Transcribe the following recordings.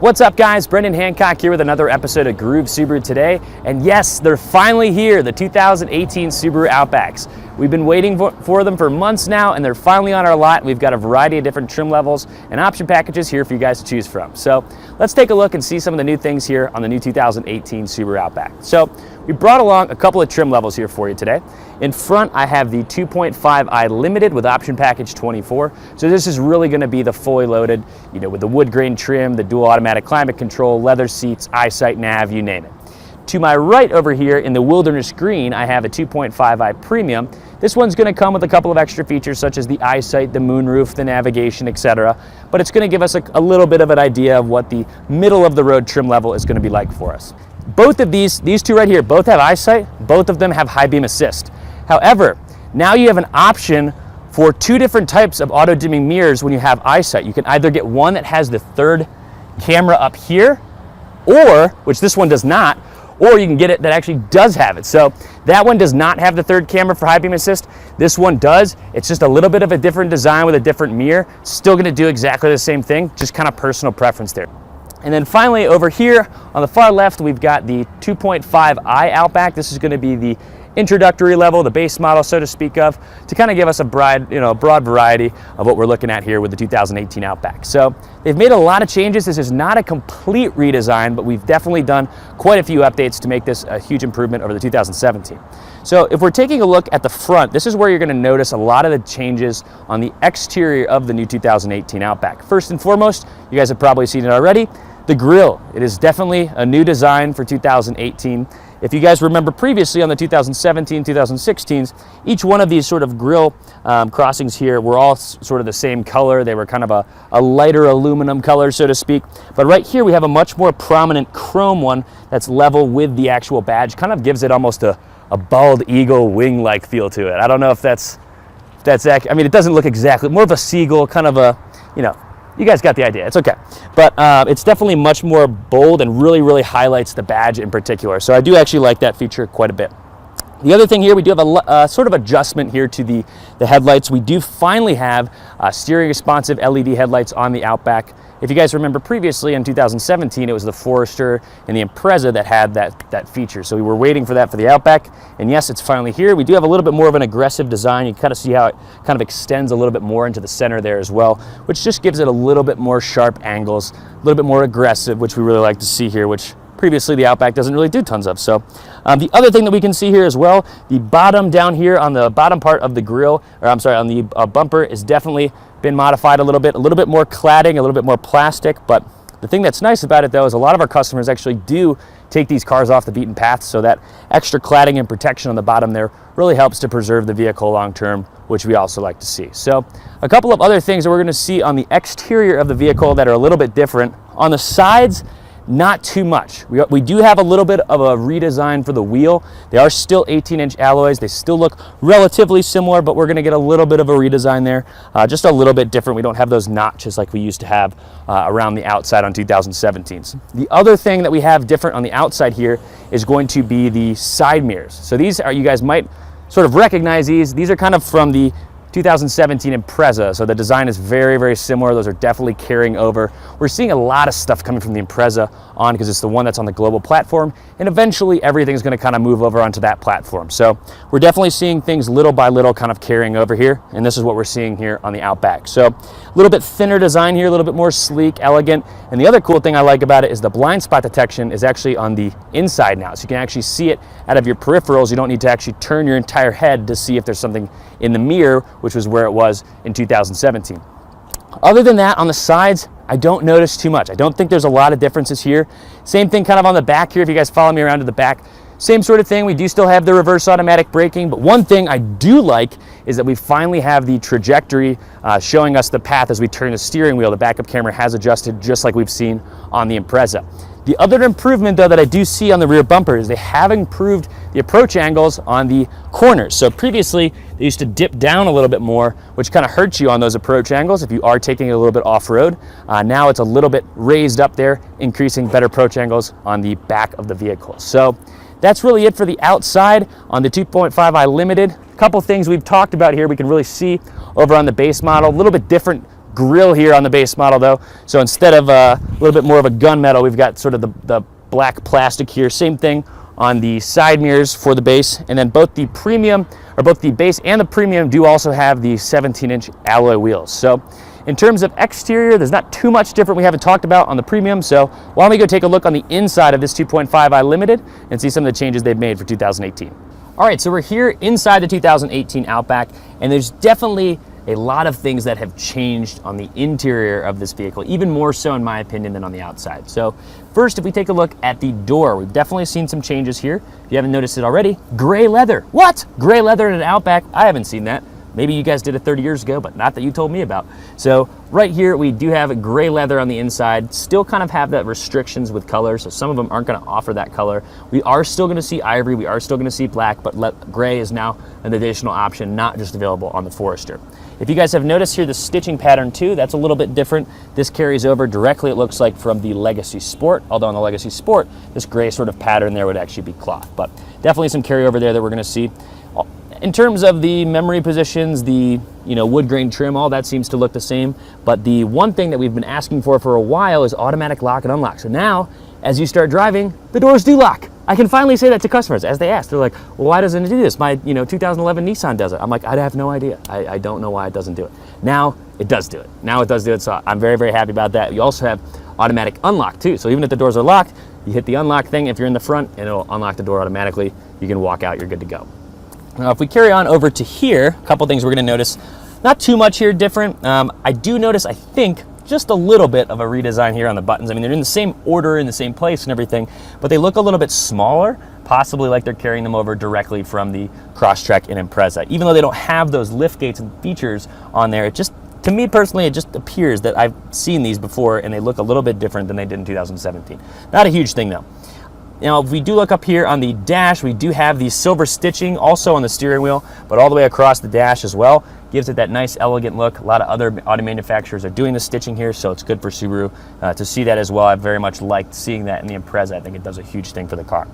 What's up guys, Brendan Hancock here with another episode of Groove Subaru today. And yes, they're finally here, the 2018 Subaru Outbacks. We've been waiting for them for months now, and they're finally on our lot. We've got a variety of different trim levels and option packages here for you guys to choose from. So let's take a look and see some of the new things here on the new 2018 Subaru Outback. So we brought along a couple of trim levels here for you today. In front, I have the 2.5i Limited with option package 24. So this is really going to be the fully loaded, with the wood grain trim, the dual automatic climate control, leather seats, EyeSight nav, you name it. To my right over here in the Wilderness Green, I have a 2.5i Premium. This one's going to come with a couple of extra features such as the EyeSight, the moonroof, the navigation, etc. But it's going to give us a little bit of an idea of what the middle of the road trim level is going to be like for us. Both of these two right here, both have EyeSight, both of them have high beam assist. However, now you have an option for two different types of auto dimming mirrors when you have EyeSight. You can either get one that has the third camera up here, or, which this one does not, or you can get it that actually does have it. So that one does not have the third camera for high beam assist. This one does. It's just a little bit of a different design with a different mirror. Still gonna do exactly the same thing, just kind of personal preference there. And then finally over here on the far left, we've got the 2.5i Outback. This is gonna be the introductory level, the base model, so to speak of, to kind of give us a broad variety of what we're looking at here with the 2018 Outback. So they've made a lot of changes. This is not a complete redesign, but we've definitely done quite a few updates to make this a huge improvement over the 2017. So if we're taking a look at the front, this is where you're going to notice a lot of the changes on the exterior of the new 2018 Outback. First and foremost, you guys have probably seen it already, the grille. It is definitely a new design for 2018. If you guys remember previously on the 2017, 2016s, each one of these sort of grille crossings here were all sort of the same color. They were kind of a lighter aluminum color, so to speak. But right here we have a much more prominent chrome one that's level with the actual badge. Kind of gives it almost a bald eagle wing-like feel to it. I don't know if that's accurate. I mean, it doesn't look exactly, more of a seagull, kind of a, you guys got the idea, it's okay. But it's definitely much more bold and really highlights the badge in particular. So I do actually like that feature quite a bit. The other thing here, we do have a sort of adjustment here to the headlights. We do finally have steering responsive LED headlights on the Outback. If you guys remember previously in 2017, it was the Forester and the Impreza that had that feature. So we were waiting for that for the Outback, and yes, it's finally here. We do have a little bit more of an aggressive design. You kind of see how it kind of extends a little bit more into the center there as well, which just gives it a little bit more sharp angles, a little bit more aggressive, which we really like to see here, which previously the Outback doesn't really do tons of. So the other thing that we can see here as well, the bottom down here on the bottom part of the grille, or I'm sorry, on the bumper is definitely been modified a little bit more cladding, a little bit more plastic. But the thing that's nice about it though is a lot of our customers actually do take these cars off the beaten path, so that extra cladding and protection on the bottom there really helps to preserve the vehicle long term, which we also like to see. So a couple of other things that we're going to see on the exterior of the vehicle that are a little bit different. On the sides, not too much. We do have a little bit of a redesign for the wheel. They are still 18-inch alloys. They still look relatively similar, but we're going to get a little bit of a redesign there, just a little bit different. We don't have those notches like we used to have around the outside on 2017s. The other thing that we have different on the outside here is going to be the side mirrors. So these are, you guys might sort of recognize these. These are kind of from the 2017 Impreza, so the design is very similar. Those are definitely carrying over. We're seeing a lot of stuff coming from the Impreza on because it's the one that's on the global platform, and eventually everything's going to kind of move over onto that platform. So we're definitely seeing things little by little kind of carrying over here, and this is what we're seeing here on the Outback. So a little bit thinner design here, a little bit more sleek, elegant, and the other cool thing I like about it is the blind spot detection is actually on the inside now, so you can actually see it out of your peripherals. You don't need to actually turn your entire head to see if there's something in the mirror, which was where it was in 2017. Other than that, on the sides, I don't notice too much. I don't think there's a lot of differences here. Same thing kind of on the back here. If you guys follow me around to the back, same sort of thing. We do still have the reverse automatic braking, but one thing I do like is that we finally have the trajectory showing us the path as we turn the steering wheel. The backup camera has adjusted just like we've seen on the Impreza. The other improvement though that I do see on the rear bumper is they have improved the approach angles on the corners. So previously they used to dip down a little bit more, which kind of hurts you on those approach angles if you are taking it a little bit off-road. Now it's a little bit raised up there, increasing better approach angles on the back of the vehicle. So that's really it for the outside on the 2.5i Limited. A couple things we've talked about here we can really see over on the base model, a little bit different grille here on the base model though. So instead of a little bit more of a gunmetal, we've got sort of the black plastic here. Same thing on the side mirrors for the base. And then both the premium, or both the base and the premium, do also have the 17-inch alloy wheels. So in terms of exterior, there's not too much different we haven't talked about on the premium. So why don't we go take a look on the inside of this 2.5i Limited and see some of the changes they've made for 2018. All right, so we're here inside the 2018 Outback, and there's definitely a lot of things that have changed on the interior of this vehicle, even more so in my opinion than on the outside. So first, if we take a look at the door, we've definitely seen some changes here. If you haven't noticed it already, gray leather. What? Gray leather in an Outback? I haven't seen that. Maybe you guys did it 30 years ago, but not that you told me about. So right here, we do have a gray leather on the inside, still kind of have that restrictions with color, so some of them aren't gonna offer that color. We are still gonna see ivory, we are still gonna see black, but gray is now an additional option, not just available on the Forester. If you guys have noticed here, the stitching pattern too, that's a little bit different. This carries over directly, it looks like, from the Legacy Sport, although on the Legacy Sport, this gray sort of pattern there would actually be cloth, but definitely some carryover there that we're gonna see. In terms of the memory positions, the wood grain trim, all that seems to look the same. But the one thing that we've been asking for a while is automatic lock and unlock. So now, as you start driving, the doors do lock. I can finally say that to customers as they ask. They're like, well, why doesn't it do this? My 2011 Nissan does it. I'm like, I have no idea. I don't know why it doesn't do it. Now it does do it. Now it does do it. So I'm very, very happy about that. You also have automatic unlock too. So even if the doors are locked, you hit the unlock thing if you're in the front and it'll unlock the door automatically. You can walk out, you're good to go. Now, if we carry on over to here, a couple things we're going to notice. Not too much here different. I do notice, I think, just a little bit of a redesign here on the buttons. I mean, they're in the same order, in the same place and everything, but they look a little bit smaller, possibly like they're carrying them over directly from the Crosstrek and Impreza. Even though they don't have those lift gates and features on there, it just, to me personally, it just appears that I've seen these before and they look a little bit different than they did in 2017. Not a huge thing though. Now, if we do look up here on the dash, we do have the silver stitching also on the steering wheel, but all the way across the dash as well. Gives it that nice, elegant look. A lot of other auto manufacturers are doing the stitching here, so it's good for Subaru to see that as well. I very much liked seeing that in the Impreza. I think it does a huge thing for the car.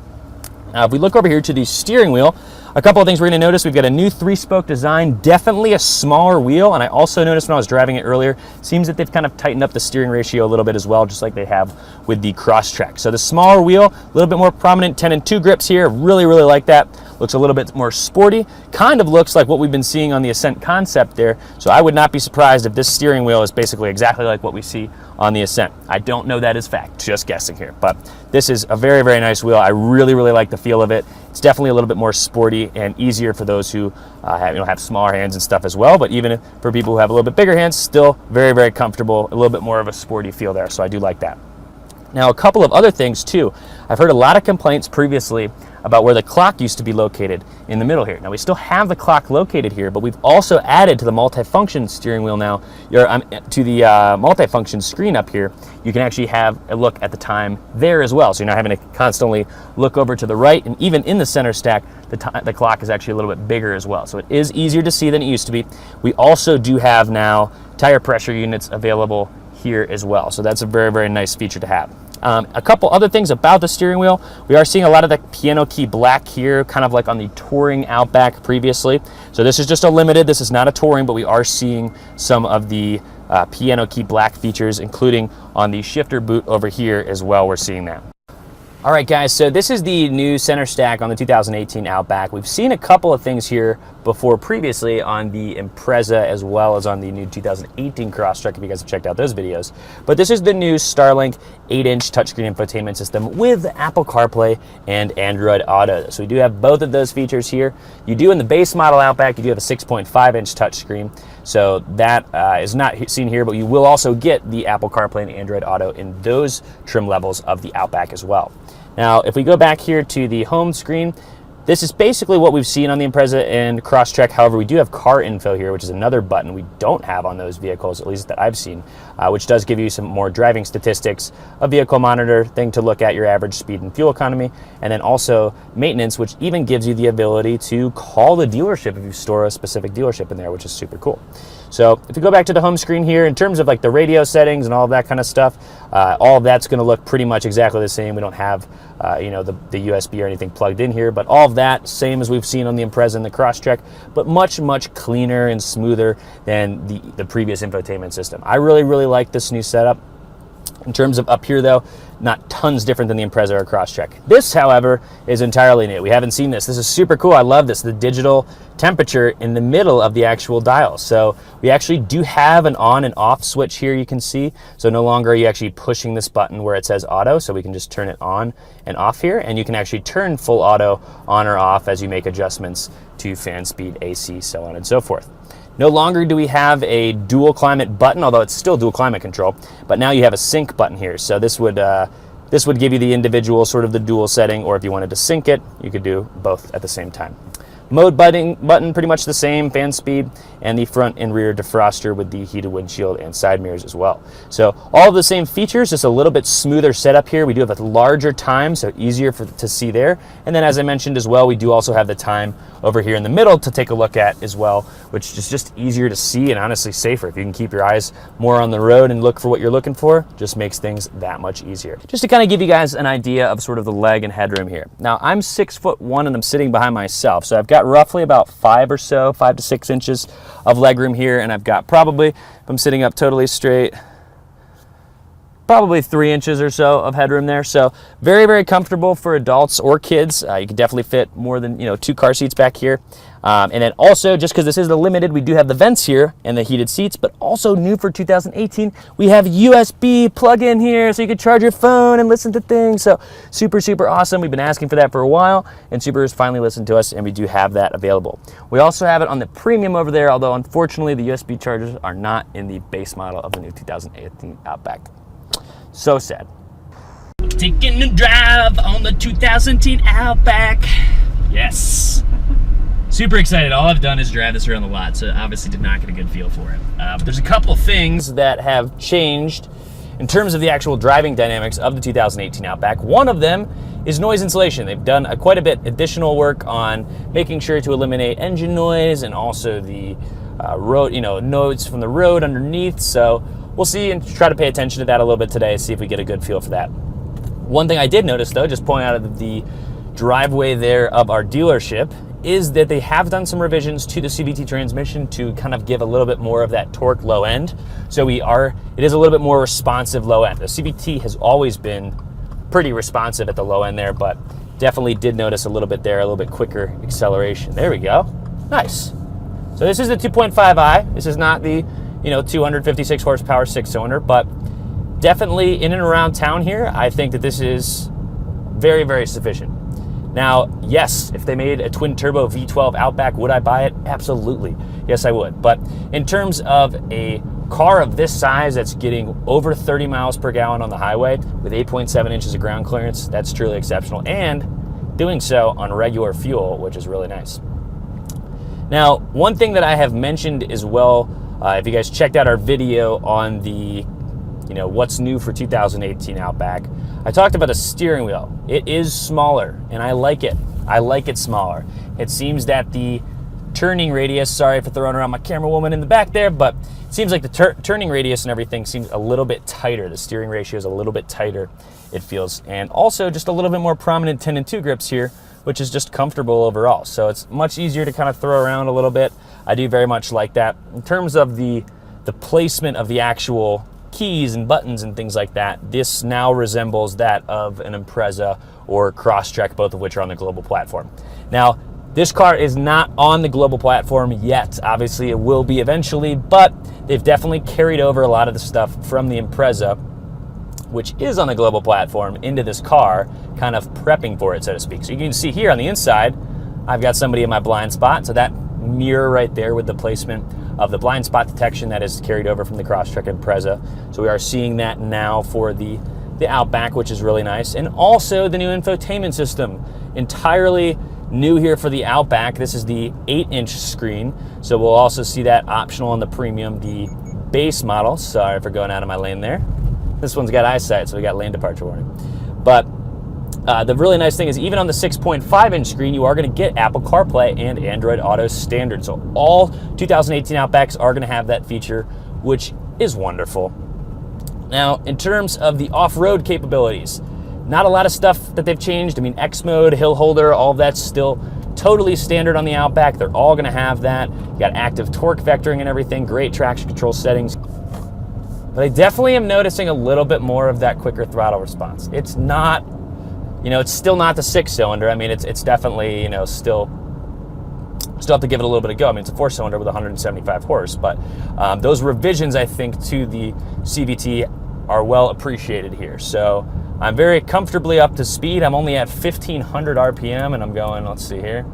Now, if we look over here to the steering wheel, a couple of things we're going to notice. We've got a new 3-spoke design, definitely a smaller wheel, and I also noticed when I was driving it earlier, seems that they've kind of tightened up the steering ratio a little bit as well, just like they have with the Crosstrek. So the smaller wheel, a little bit more prominent 10 and 2 grips here. Really, really like that. Looks a little bit more sporty. Kind of looks like what we've been seeing on the Ascent concept there. So I would not be surprised if this steering wheel is basically exactly like what we see on the Ascent. I don't know that as fact, just guessing here. But this is a very, very nice wheel. I really, really like the feel of it. It's definitely a little bit more sporty and easier for those who have smaller hands and stuff as well. But even for people who have a little bit bigger hands, still very, very comfortable. A little bit more of a sporty feel there. So I do like that. Now, a couple of other things too. I've heard a lot of complaints previously about where the clock used to be located in the middle here. Now, we still have the clock located here, but we've also added to the multifunction steering wheel now, to the multifunction screen up here, you can actually have a look at the time there as well. So you're not having to constantly look over to the right, and even in the center stack, the clock is actually a little bit bigger as well. So it is easier to see than it used to be. We also do have now tire pressure units available here as well. So that's a very, very nice feature to have. A couple other things about the steering wheel. We are seeing a lot of the piano key black here, kind of like on the Touring Outback previously. So this is just a limited, this is not a Touring, but we are seeing some of the piano key black features, including on the shifter boot over here as well, we're seeing that. All right, guys, so this is the new center stack on the 2018 Outback. We've seen a couple of things here before previously on the Impreza as well as on the new 2018 Crosstrek, if you guys have checked out those videos. But this is the new Starlink 8-inch touchscreen infotainment system with Apple CarPlay and Android Auto. So we do have both of those features here. You do in the base model Outback, you do have a 6.5-inch touchscreen. So that is not seen here, but you will also get the Apple CarPlay and Android Auto in those trim levels of the Outback as well. Now, if we go back here to the home screen, this is basically what we've seen on the Impreza and Crosstrek. However, we do have car info here, which is another button we don't have on those vehicles, at least that I've seen, which does give you some more driving statistics, a vehicle monitor thing to look at your average speed and fuel economy, and then also maintenance, which even gives you the ability to call the dealership if you store a specific dealership in there, which is super cool. So if you go back to the home screen here, in terms of like the radio settings and all of that kind of stuff, all of that's going to look pretty much exactly the same. We don't have the USB or anything plugged in here, but all of that, same as we've seen on the Impreza and the Crosstrek, but much, much cleaner and smoother than the previous infotainment system. I really, really like this new setup. In terms of up here though, not tons different than the Impreza or Crosstrek. This, however, is entirely new. We haven't seen this. This is super cool. I love this, the digital temperature in the middle of the actual dial. So we actually do have an on and off switch here, you can see. So no longer are you actually pushing this button where it says auto, so we can just turn it on and off here, and you can actually turn full auto on or off as you make adjustments to fan speed, AC, so on and so forth. No longer do we have a dual climate button, although it's still dual climate control, but now you have a sync button here. So this would give you the individual sort of the dual setting, or if you wanted to sync it, you could do both at the same time. Mode button pretty much the same, fan speed, and the front and rear defroster with the heated windshield and side mirrors as well. So all of the same features, just a little bit smoother setup here. We do have a larger time, so easier to see there. And then as I mentioned as well, we do also have the time over here in the middle to take a look at as well, which is just easier to see and honestly safer. If you can keep your eyes more on the road and look for what you're looking for, just makes things that much easier. Just to kind of give you guys an idea of sort of the leg and headroom here. Now I'm 6'1" and I'm sitting behind myself, so I've got roughly about 5 to 6 inches of legroom here, and I've got probably, if I'm sitting up totally straight, probably 3 inches or so of headroom there. So very, very comfortable for adults or kids. You can definitely fit more than 2 car seats back here. And then also, just because this is the Limited, we do have the vents here and the heated seats, but also new for 2018, we have USB plug-in here, so you can charge your phone and listen to things. So super, super awesome. We've been asking for that for a while, and Subaru has finally listened to us, and we do have that available. We also have it on the Premium over there, although unfortunately the USB chargers are not in the base model of the new 2018 Outback. So sad. Taking a drive on the 2010 Outback. Yes. Super excited. All I've done is drive this around the lot, so obviously did not get a good feel for it. But there's a couple things that have changed in terms of the actual driving dynamics of the 2018 Outback. One of them is noise insulation. They've done quite a bit additional work on making sure to eliminate engine noise and also the road, noise from the road underneath. So we'll see and try to pay attention to that a little bit today, see if we get a good feel for that. One thing I did notice though, just pulling out of the driveway there of our dealership, is that they have done some revisions to the CVT transmission to kind of give a little bit more of that torque low end. So it is a little bit more responsive low end. The CVT has always been pretty responsive at the low end there, but definitely did notice a little bit there, a little bit quicker acceleration. There we go. Nice. So this is the 2.5i. This is not the 256 horsepower 6-cylinder, but definitely in and around town here, I think that this is very, very sufficient. Now, yes, if they made a twin turbo V12 Outback, would I buy it? Absolutely. Yes, I would. But in terms of a car of this size that's getting over 30 miles per gallon on the highway with 8.7 inches of ground clearance, that's truly exceptional, and doing so on regular fuel, which is really nice. Now, one thing that I have mentioned as well, if you guys checked out our video on the what's new for 2018 Outback, I talked about the steering wheel. It is smaller, and I like it. I like it smaller. It seems that the turning radius, sorry for throwing around my camera woman in the back there, but it seems like the turning radius and everything seems a little bit tighter. The steering ratio is a little bit tighter, it feels. And also just a little bit more prominent 10 and 2 grips here, which is just comfortable overall. So it's much easier to kind of throw around a little bit. I do very much like that. In terms of the placement of the actual keys and buttons and things like that, this now resembles that of an Impreza or Crosstrek, both of which are on the global platform. Now, this car is not on the global platform yet. Obviously, it will be eventually, but they've definitely carried over a lot of the stuff from the Impreza, which is on the global platform, into this car, kind of prepping for it, so to speak. So you can see here on the inside, I've got somebody in my blind spot, so that mirror right there with the placement of the blind spot detection that is carried over from the Crosstrek and Impreza. So we are seeing that now for the Outback, which is really nice. And also the new infotainment system, entirely new here for the Outback. This is the 8-inch screen. So we'll also see that optional on the Premium, the base model. Sorry for going out of my lane there. This one's got eyesight, so we got lane departure warning. But the really nice thing is even on the 6.5-inch screen, you are going to get Apple CarPlay and Android Auto standard. So all 2018 Outbacks are going to have that feature, which is wonderful. Now, in terms of the off-road capabilities, Not a lot of stuff that they've changed. I mean, X mode, hill holder, all of that's still totally standard on the Outback. They're all gonna have that. You got active torque vectoring and everything, great traction control settings. But I definitely am noticing a little bit more of that quicker throttle response. It's not, it's still not the 6-cylinder. I mean, it's definitely, still have to give it a little bit of go. I mean, it's a 4-cylinder with 175 horse, but those revisions, I think, to the CVT are well appreciated here. So I'm very comfortably up to speed. I'm only at 1,500 RPM, and I'm going, let's see here,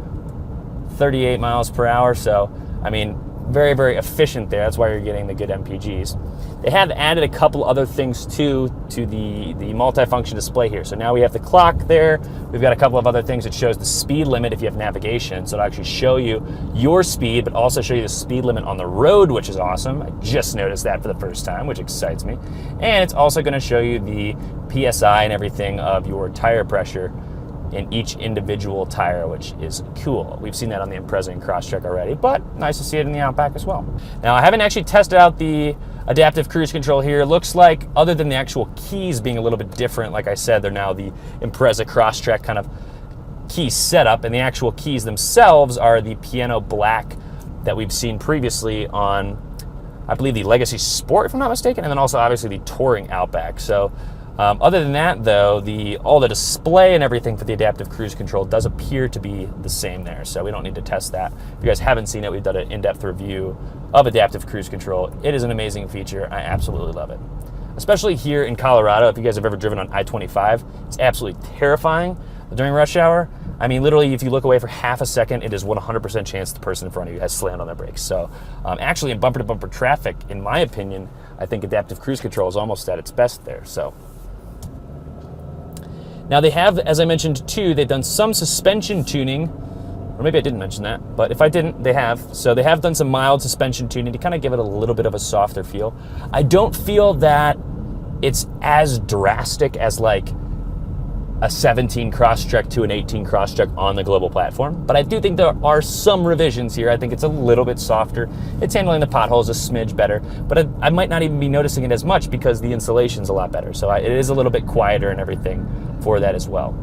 38 miles per hour. So, I mean, very, very efficient there. That's why you're getting the good MPGs. They have added a couple other things too to the multifunction display here. So now we have the clock there. We've got a couple of other things that shows the speed limit if you have navigation. So it'll actually show you your speed, but also show you the speed limit on the road, which is awesome. I just noticed that for the first time, which excites me. And it's also going to show you the PSI and everything of your tire pressure in each individual tire, which is cool. We've seen that on the Impreza and Crosstrek already, but nice to see it in the Outback as well. Now, I haven't actually tested out the adaptive cruise control here. It looks like, other than the actual keys being a little bit different, like I said, they're now the Impreza Crosstrek kind of key setup, and the actual keys themselves are the piano black that we've seen previously on, I believe, the Legacy Sport, if I'm not mistaken, and then also obviously the Touring Outback. So other than that, though, all the display and everything for the adaptive cruise control does appear to be the same there, so we don't need to test that. If you guys haven't seen it, we've done an in-depth review of adaptive cruise control. It is an amazing feature. I absolutely love it. Especially here in Colorado, if you guys have ever driven on I-25, it's absolutely terrifying during rush hour. I mean, literally, if you look away for half a second, it is 100% chance the person in front of you has slammed on their brakes. So actually, in bumper-to-bumper traffic, in my opinion, I think adaptive cruise control is almost at its best there. So now they have, as I mentioned too, they've done some suspension tuning, or maybe I didn't mention that, but if I didn't, they have. So they have done some mild suspension tuning to kind of give it a little bit of a softer feel. I don't feel that it's as drastic as like a 17 Crosstrek to an 18 Crosstrek on the global platform, but I do think there are some revisions here. I think it's a little bit softer. It's handling the potholes a smidge better, but I might not even be noticing it as much because the insulation's a lot better. So it is a little bit quieter and everything for that as well.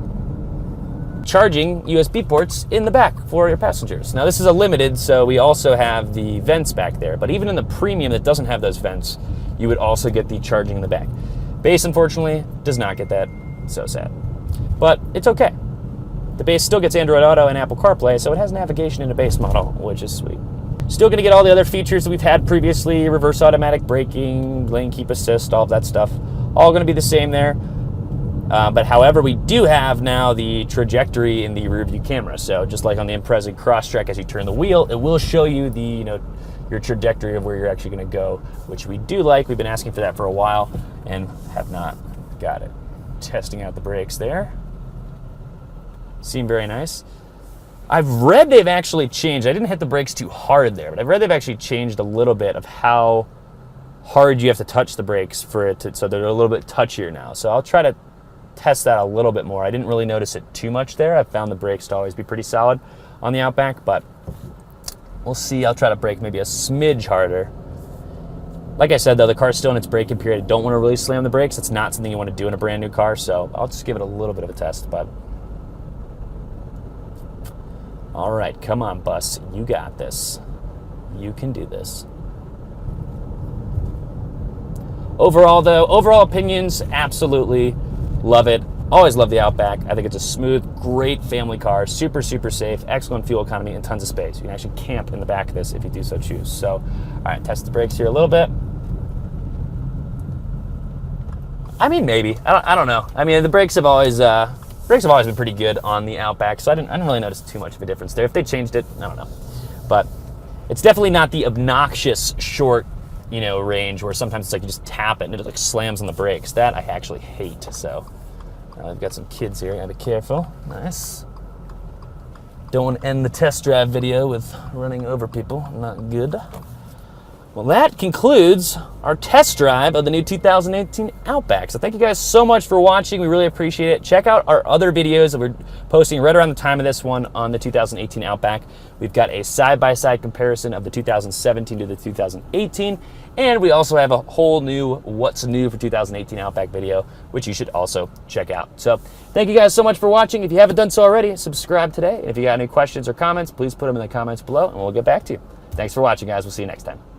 Charging USB ports in the back for your passengers. Now this is a limited, so we also have the vents back there, but even in the premium that doesn't have those vents, you would also get the charging in the back. Base, unfortunately, does not get that. So sad. But it's okay. The base still gets Android Auto and Apple CarPlay, so it has navigation in a base model, which is sweet. Still going to get all the other features that we've had previously, reverse automatic braking, lane keep assist, all of that stuff. All going to be the same there. But however, we do have now the trajectory in the rear view camera. So just like on the Impreza Crosstrek, as you turn the wheel, it will show you the, your trajectory of where you're actually going to go, which we do like. We've been asking for that for a while and have not got it. Testing out the brakes there. Seem very nice. I've read they've actually changed. I didn't hit the brakes too hard there, but I've read they've actually changed a little bit of how hard you have to touch the brakes for it to, so they're a little bit touchier now. So I'll try to test that a little bit more. I didn't really notice it too much there. I found the brakes to always be pretty solid on the Outback, but we'll see. I'll try to brake maybe a smidge harder. Like I said, though, the car's still in its braking period. I don't want to really slam the brakes. It's not something you want to do in a brand new car, so I'll just give it a little bit of a test, but all right, come on, bus. You got this. You can do this. Overall, though, overall opinions, absolutely love it. Always love the Outback. I think it's a smooth, great family car, super, super safe, excellent fuel economy, and tons of space. You can actually camp in the back of this if you do so choose. So, all right, test the brakes here a little bit. I mean, maybe. I don't know. I mean, the brakes have always been pretty good on the Outback, so I didn't really notice too much of a difference there. If they changed it, I don't know. But it's definitely not the obnoxious short, range where sometimes it's like you just tap it and it like slams on the brakes. That I actually hate. So I've got some kids here. Gotta be careful. Nice. Don't want to end the test drive video with running over people. Not good. Well, that concludes our test drive of the new 2018 Outback. So thank you guys so much for watching. We really appreciate it. Check out our other videos that we're posting right around the time of this one on the 2018 Outback. We've got a side-by-side comparison of the 2017 to the 2018. And we also have a whole new what's new for 2018 Outback video, which you should also check out. So thank you guys so much for watching. If you haven't done so already, subscribe today. If you got any questions or comments, please put them in the comments below and we'll get back to you. Thanks for watching, guys. We'll see you next time.